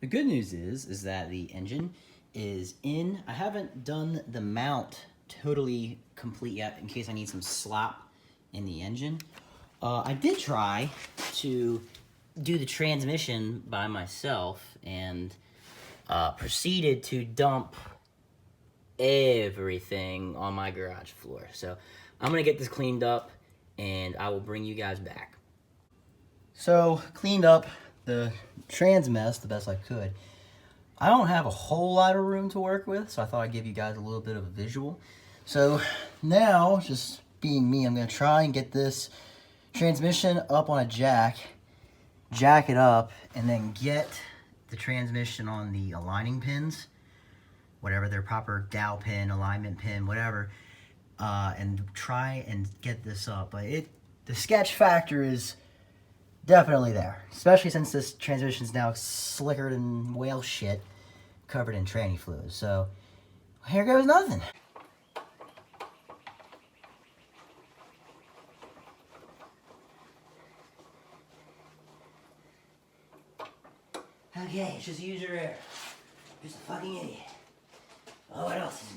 The good news is that the engine is in. I haven't done the mount totally complete yet in case I need some slop in the engine. I did try to do the transmission by myself and proceeded to dump everything on my garage floor. So I'm gonna get this cleaned up and I will bring you guys back. So cleaned up the trans mess the best I could. I don't have a whole lot of room to work with, so I thought I'd give you guys a little bit of a visual. So now, just being me, I'm gonna try and get this transmission up on a jack it up, and then get the transmission on the aligning pins, whatever their proper dowel pin, alignment pin, whatever, and try and get this up. But the sketch factor is definitely there, especially since this transmission is now slicker than whale shit, covered in tranny fluid. So here goes nothing. Okay, just use your air. Just a fucking idiot. Oh, what else is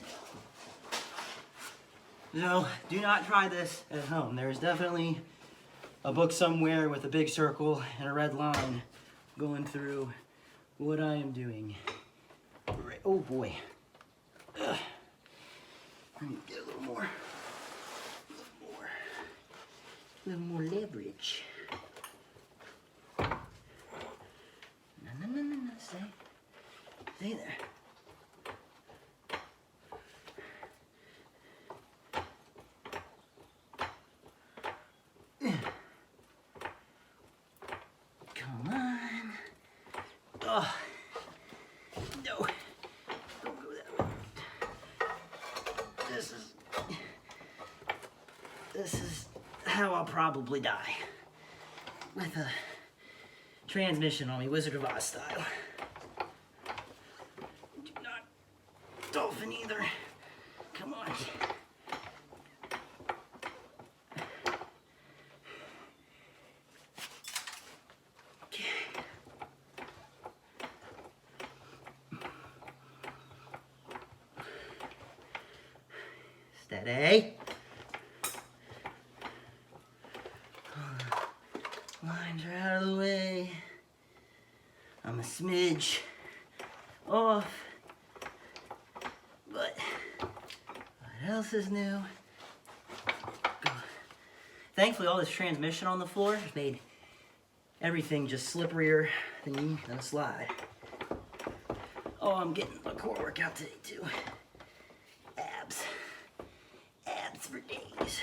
new? No, do not try this at home. There's definitely a book somewhere with a big circle and a red line going through what I am doing. Oh boy. Ugh. I need to get a little more leverage. No, stay there. Come on. Oh, no. Don't go that way. This is how I'll probably die. With a transmission on me, Wizard of Oz style. Do not dolphin either. Come on. Steady. Lines are out of the way. I'm a smidge off. But what else is new? Thankfully, all this transmission on the floor has made everything just slipperier than a slide. Oh, I'm getting a core workout today too. Abs for days.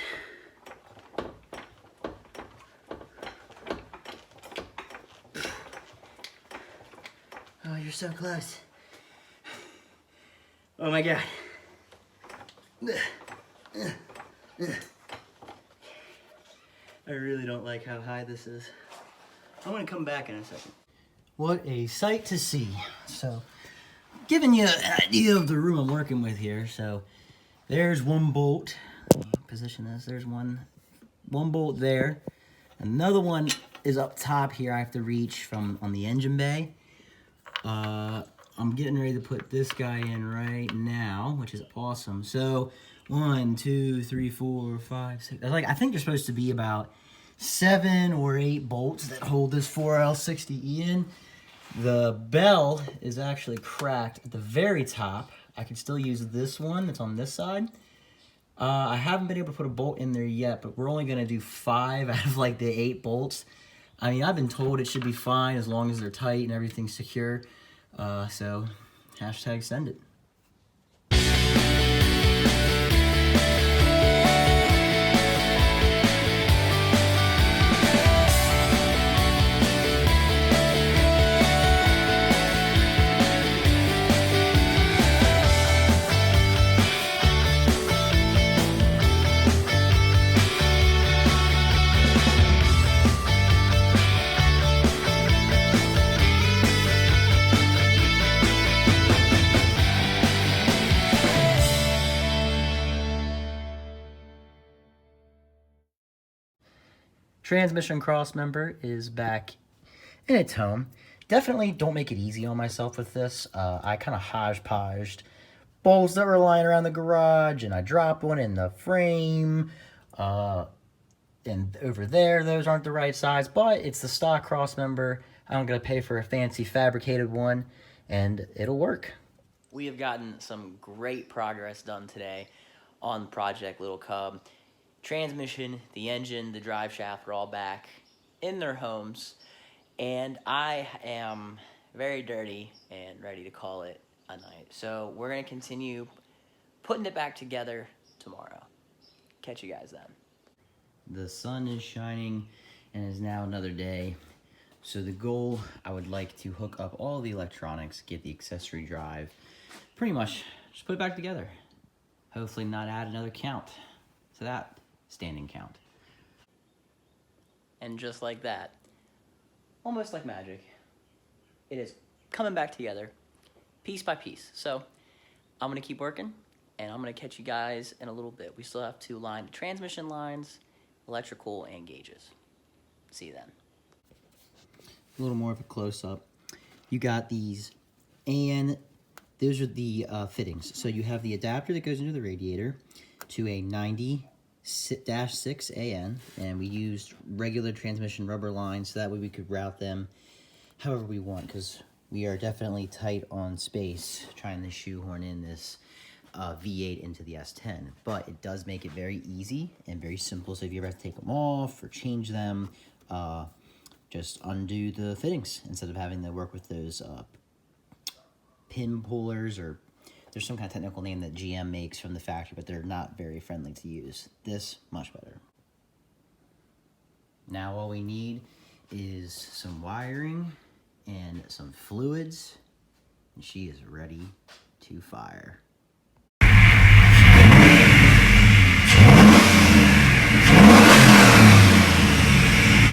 Oh, you're so close. Oh my God. I really don't like how high this is. I'm gonna come back in a second. What a sight to see. So, giving you an idea of the room I'm working with here. So, there's one bolt. Position this. There's one bolt there. Another one is up top here. I have to reach from on the engine bay. I'm getting ready to put this guy in right now, which is awesome. So 1, 2, 3, 4, 5, 6. I think there's supposed to be about 7 or 8 bolts that hold this 4L60E in. The bell is actually cracked at the very top. I can still use this one that's on this side. I haven't been able to put a bolt in there yet, but we're only going to do 5 out of like the 8 bolts. I mean, I've been told it should be fine as long as they're tight and everything's secure. So, hashtag send it. Transmission cross member is back in its home. Definitely don't make it easy on myself with this. I kind of hodgepodged bolts that were lying around the garage, and I dropped one in the frame. And over there, those aren't the right size, but it's the stock cross member. I'm gonna pay for a fancy fabricated one, and it'll work. We have gotten some great progress done today on Project Little Cub. Transmission, the engine, the drive shaft are all back in their homes, and I am very dirty and ready to call it a night. So we're gonna continue putting it back together tomorrow. Catch you guys then. The sun is shining and it is now another day. So the goal, I would like to hook up all the electronics, get the accessory drive, pretty much just put it back together. Hopefully not add another count to that standing count. And just like that, almost like magic, it is coming back together piece by piece. So I'm gonna keep working and I'm gonna catch you guys in a little bit. We still have to line the transmission lines, electrical, and gauges. See you then. A little more of a close-up. You got these, and those are the fittings. So you have the adapter that goes into the radiator to a 90-6 AN, and we used regular transmission rubber lines so that way we could route them however we want, because we are definitely tight on space trying to shoehorn in this V8 into the S10, but it does make it very easy and very simple. So if you ever have to take them off or change them, just undo the fittings instead of having to work with those pin pullers, or there's some kind of technical name that GM makes from the factory, but they're not very friendly to use. This, much better. Now all we need is some wiring and some fluids, and she is ready to fire.